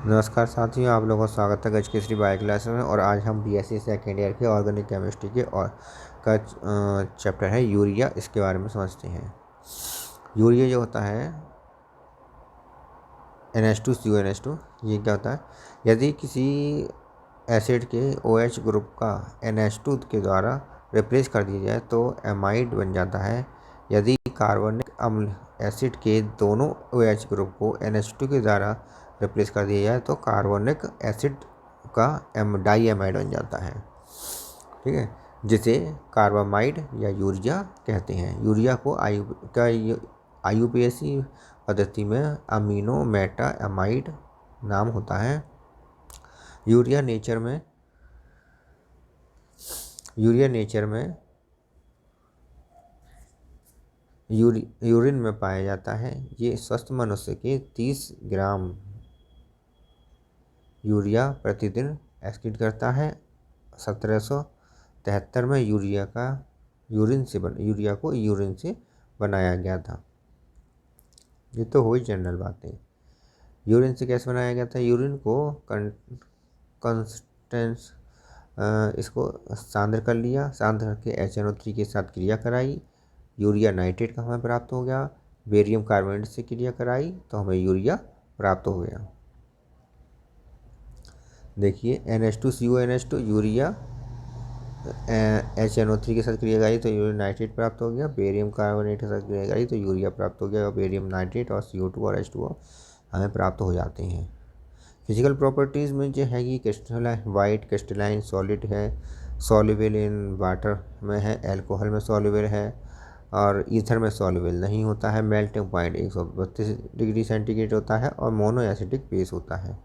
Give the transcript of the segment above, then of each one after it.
नमस्कार साथियों, आप लोगों का स्वागत है गज केसरी बायो क्लास में। और आज हम बीएससी सेकेंड ईयर के ऑर्गेनिक केमिस्ट्री के और का चैप्टर है यूरिया, इसके बारे में समझते हैं। यूरिया जो होता है NH2CuNH2, ये क्या होता है? यदि किसी एसिड के OH ग्रुप का NH2 के द्वारा रिप्लेस कर दिया जाए तो एमाइड बन जाता है। यदि कार्बनिक अम्ल एसिड के दोनों OH ग्रुप को NH2 के द्वारा रिप्लेस कर दिया जाए तो कार्बोनिक एसिड का डाईएमाइड बन जाता है। ठीक है, जिसे कार्बामाइड या यूरिया कहते हैं। यूरिया को IUPAC पद्धति में अमीनो मेटा एमाइड नाम होता है। यूरिया नेचर में यूरिन में पाया जाता है। ये स्वस्थ मनुष्य के 30 ग्राम यूरिया प्रतिदिन एक्सक्रीट करता है। 1773 में यूरिया को यूरिन से बनाया गया था। ये तो हुई जनरल बातें। यूरिन से कैसे बनाया गया था? यूरिन को कंस्टेंस इसको सांद्र कर लिया, सांद्र करके HNO3 के साथ क्रिया कराई, यूरिया नाइट्रेट का हमें प्राप्त हो गया। बेरियम कार्बोनेट से क्रिया कराई तो हमें यूरिया प्राप्त हो गया। देखिए, NH2CuNH2 यूरिया HNO3 के साथ क्रिया कराई तो यूरिया नाइट्रेट प्राप्त हो गया। बेरियम कार्बोनेट के साथ क्रिया कराई तो यूरिया प्राप्त हो गया। और बेरियम नाइट्रेट और CO2 और H2O हमें प्राप्त हो जाते हैं। फिजिकल प्रॉपर्टीज़ में जो है कि क्रिस्टलाइन वाइट क्रिस्टलाइन सॉलिड है, सॉल्युबल इन वाटर में है, एल्कोहल में सॉल्युबल है और ईथर में सॉल्युबल नहीं होता है। मेल्टिंग पॉइंट 132 डिग्री सेंटीग्रेड होता है और मोनो एसिडिक बेस होता है।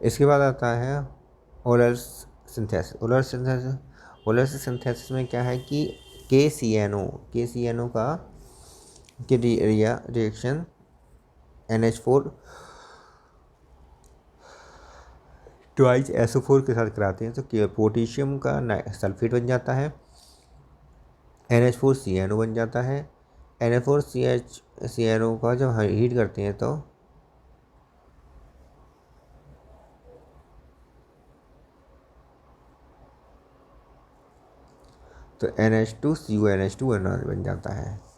इसके बाद आता है ओलर सिंथेसिस में क्या है कि KCNO का की रिएक्शन NH4 ट्वाइस SO4 के साथ कराते हैं तो पोटेशियम का सल्फेट बन जाता है, NH4CNO बन जाता है। NH4CNO का जब हीट करते हैं तो NH2CuNH2 बन जाता है।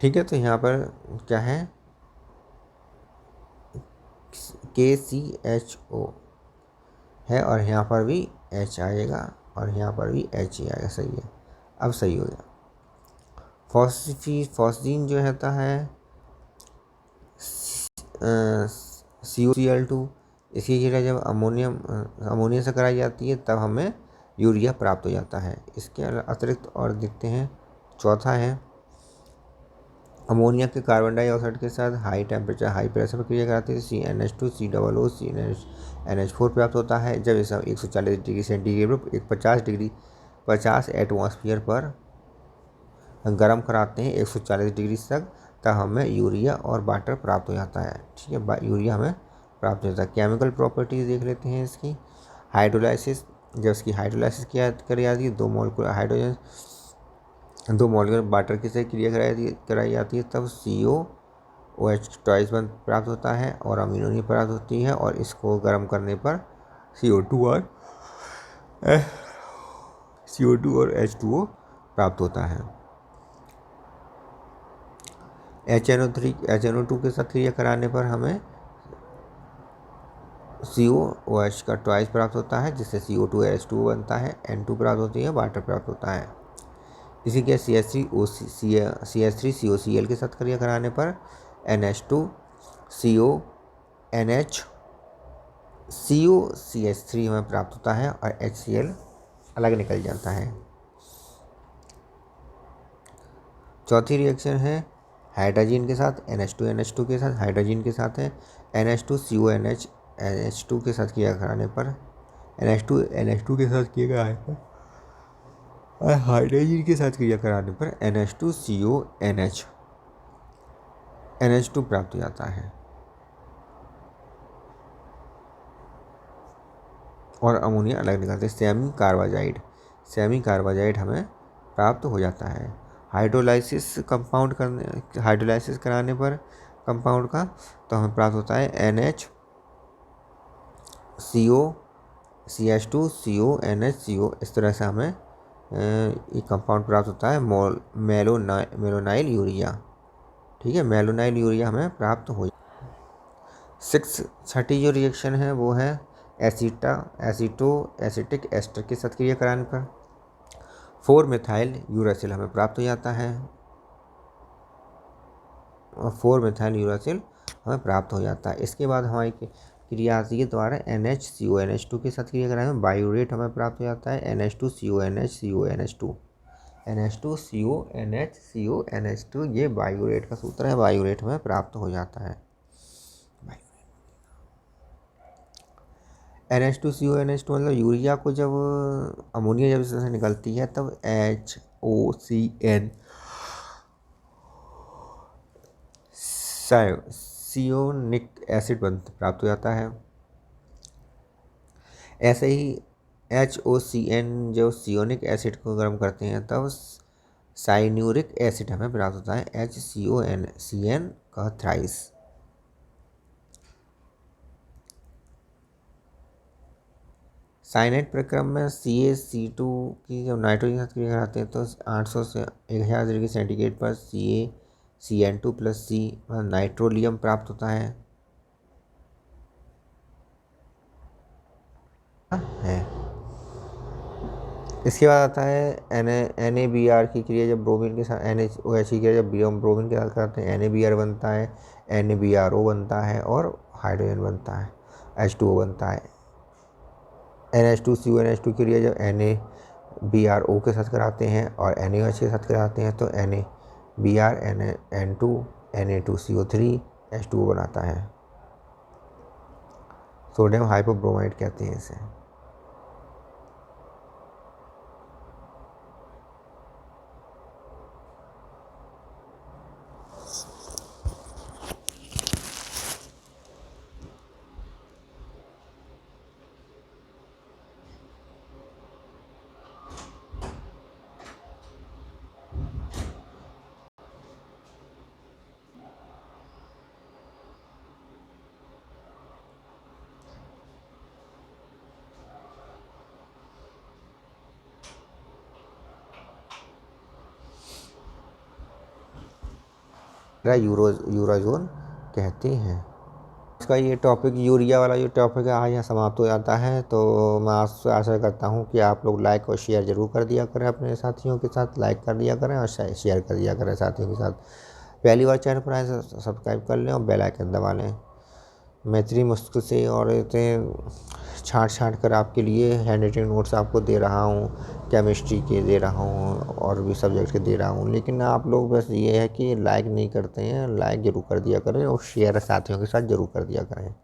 ठीक है, तो यहाँ पर क्या है? KCHO है और यहाँ पर भी H आएगा और यहाँ पर भी H ही आएगा। सही है, अब सही हो गया। फॉस्फीन जो होता है CuCl2, इसकी जगह जब अमोनिया से कराई जाती है तब हमें यूरिया प्राप्त हो जाता है। इसके अतिरिक्त और देखते हैं, चौथा है अमोनिया के कार्बन डाइऑक्साइड के साथ हाई टेम्परेचर हाई प्रेशर पर क्रिया कराती है। CnH2COO NH4 प्राप्त होता है। जब इसे 140 डिग्री सेंटीग्रेड पर 50 एटमॉस्फेयर पर गर्म कराते हैं 140 डिग्री तक, तब हमें यूरिया और वाटर प्राप्त हो जाता है। ठीक है, यूरिया हमें प्राप्त हो जाता है। केमिकल प्रॉपर्टीज देख लेते हैं इसकी। हाइड्रोलाइसिस, जब इसकी हाइड्रोलाइसिस किया करी जाती है, 2 मॉलिक्यूलर वाटर की से क्रिया कराई जाती है तब COOH ट्वाइस प्राप्त होता है और अमीनो नहीं प्राप्त होती है। और इसको गर्म करने पर CO2 और H2O प्राप्त होता है। HNO2 के साथ क्रिया कराने पर हमें COOH का ट्वाइस प्राप्त होता है, जिससे CO2 और H2O बनता है। N2 प्राप्त होती है, वाटर प्राप्त होता है। इसी के CH3COCl के साथ क्रिया कराने पर COCH3 हमें प्राप्त होता है और HCl अलग निकल जाता है। चौथी रिएक्शन है हाइड्रोजन के साथ NH2 के साथ हाइड्रोजन के साथ है NH2CONH NH2 के साथ क्रिया कराने पर NH2 के साथ क्रिया कराने पर और हाइड्रोजन के साथ क्रिया कराने पर NH2CONH NH2 प्राप्त हो जाता है और अमोनिया अलग निकलते हैं। सेमी कार्बाजाइड हमें प्राप्त हो जाता है। हाइड्रोलाइसिस कराने पर कंपाउंड का तो हमें प्राप्त होता है NHCO इस तरह से हमें ये कंपाउंड प्राप्त होता है मेलोनाइल यूरिया। ठीक है, मेलोनाइल यूरिया हमें प्राप्त हो। 6 जो रिएक्शन है वो है एसिटिक एस्टर के साथ क्रिया कराने पर 4 मिथाइल यूरासिल हमें प्राप्त हो जाता है और 4 मिथाइल यूरासिल हमें प्राप्त हो जाता है। इसके बाद हमारी क्रिया आती है द्वारा NHCONH2 के साथ क्रिया कराने में बायोरेट हमें प्राप्त हो जाता है NH2CONH ये बायोरेट का सूत्र है, बायोरेट हमें प्राप्त हो जाता है। NH2CONH2 मतलब यूरिया को जब अमोनिया जब इससे निकलती है तब HOCN सियोनिक एसिड प्राप्त हो जाता है। ऐसे ही HOCN जो सियोनिक एसिड को गर्म करते हैं तब साइन्यूरिक एसिड हमें प्राप्त होता है HCN का थ्राइस। साइनाइड प्रक्रम में CaC2 की जब नाइट्रोजन के साथ क्रिया कराते हैं तो 800 से 1000 डिग्री सेंटीग्रेड पर CaCN2 + C नाइट्रोलियम प्राप्त होता है। इसके बाद आता है NaBr की क्रिया जब ब्रोमीन के साथ NaOH की क्रिया जब ब्रोमीन के साथ करते हैं NaBr बनता है, NaBrO बनता है और हाइड्रोजन बनता है, H2O बनता है। NH2CONH2 की क्रिया जब NaBrO के साथ कराते हैं और NaOH के साथ कराते हैं तो NaBr N2 Na2CO3 H2O बनाता है। सोडियम हाइपोब्रोमाइड कहते हैं इसे। यूराजोन कहते हैं। इसका ये टॉपिक यूरिया वाला जो टॉपिक है आज यहाँ समाप्त हो जाता है। तो मैं आपसे आशा करता हूँ कि आप लोग लाइक और शेयर ज़रूर कर दिया करें अपने साथियों के साथ, लाइक कर दिया करें और शेयर कर दिया करें साथियों के साथ। पहली बार चैनल पर आए तो सब्सक्राइब कर लें और बेल आइकन दबा लें। मैं इतनी मुश्किल से और इतने छाँट कर आपके लिए हैंड राइटिंग नोट्स आपको दे रहा हूँ, केमिस्ट्री के दे रहा हूँ और भी सब्जेक्ट के दे रहा हूँ, लेकिन आप लोग बस ये है कि लाइक नहीं करते हैं। लाइक ज़रूर कर दिया करें और शेयर साथियों के साथ ज़रूर कर दिया करें।